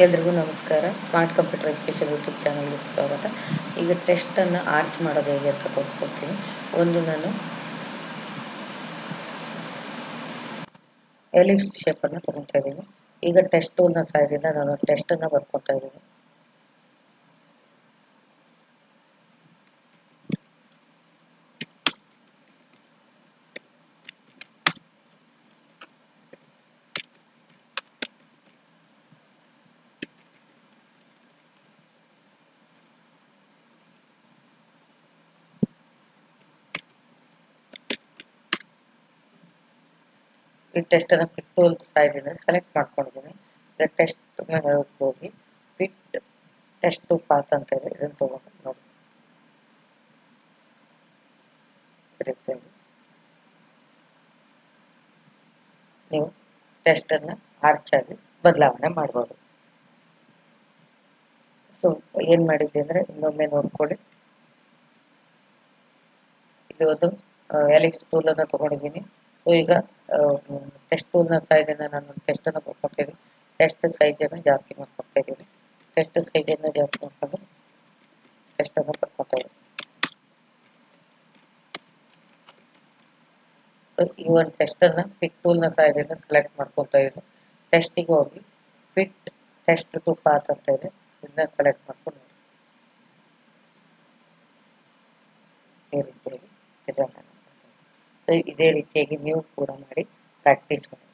ಎಲ್ರಿಗೂ ನಮಸ್ಕಾರ. Smart computer education YouTube ಚಾನಲ್ಗೆ ಸ್ವಾಗತ. ಈಗ ಟೆಸ್ಟನ್ನು ಆರ್ಚ್ ಮಾಡೋದು ಹೇಗೆ ಅಂತ ತೋರಿಸ್ಕೊಡ್ತೀನಿ. ನಾನು ಎಲಿಪ್ಸ್ ಶೇಪನ್ನು ತೊಗೊತಾ ಇದ್ದೀನಿ. ಈಗ ಟೆಸ್ಟ್ ಟೂಲ್ನ ಸಹಾಯದಿಂದ ನಾನು ಟೆಸ್ಟನ್ನು ಬರ್ಕೊತಾ ಇದ್ದೀನಿ. ಈ ಟೆಸ್ಟನ್ನು ಪಿಕ್ ಟೂಲ್ ಸಹಾಯದಿಂದ ಸೆಲೆಕ್ಟ್ ಮಾಡ್ಕೊಂಡಿದ್ದೀನಿ. ಈಗ ಟೆಸ್ಟ್ ಮೇಲೆ ಹೋಗಿ ಫಿಟ್ ಟೆಸ್ಟ್ ಟು ಪಾತ್ ಅಂತ ಇದೆ, ಇದನ್ನು ತೊಗೊಂಡು ನೋಡಿ. ನೀವು ಟೆಸ್ಟನ್ನು ಆರ್ಚ್ ಆಗಿ ಬದಲಾವಣೆ ಮಾಡ್ಬೋದು. ಸೊ ಏನು ಮಾಡಿದ್ದೆ ಅಂದರೆ ಇನ್ನೊಮ್ಮೆ ನೋಡ್ಕೊಳ್ಳಿ. ಇದು ಒಂದು ಎಲಿಪ್ಸ್ ಟೂಲನ್ನು ತೊಗೊಂಡಿದ್ದೀನಿ. ಸೊ ಈಗ ಟೆಸ್ಟ್ ಟೂಲ್ನ ಸಹಾಯದಿಂದ ನಾನು ಟೆಸ್ಟನ್ನು ಬರ್ಕೊತಾ ಇದ್ದೀನಿ. ಟೆಸ್ಟ್ ಸೈಜನ್ನು ಜಾಸ್ತಿ ಮಾಡ್ಕೊತಾ ಇದ್ದೀನಿ. ಟೆಸ್ಟ್ ಸೈಜನ್ನು ಜಾಸ್ತಿ ಮಾಡ್ಕೊಂಡು ಟೆಸ್ಟನ್ನು ಬರ್ಕೊತಾ ಇದ್ದೀನಿ. ಸೊ ಈ ಒಂದು ಟೆಸ್ಟನ್ನು ಪಿಕ್ ಟೂಲ್ನ ಸಹಾಯದಿಂದ ಸೆಲೆಕ್ಟ್ ಮಾಡ್ಕೊತಾ ಇದ್ದೀನಿ. ಟೆಸ್ಟಿಗೆ ಹೋಗಿ ಫಿಟ್ ಟೆಸ್ಟ್ ಟು ಪಾತ್ ಅಂತ ಇದೆ, ಇದನ್ನ ಸೆಲೆಕ್ಟ್ ಮಾಡ್ಕೊಂಡು ಈ ರೀತಿಯಾಗಿ ಡಿಸೈನ್. ಸೊ ಇದೇ ರೀತಿಯಾಗಿ ನೀವು ಕೂಡ ಮಾಡಿ ಪ್ರಾಕ್ಟೀಸ್ ಮಾಡಿ.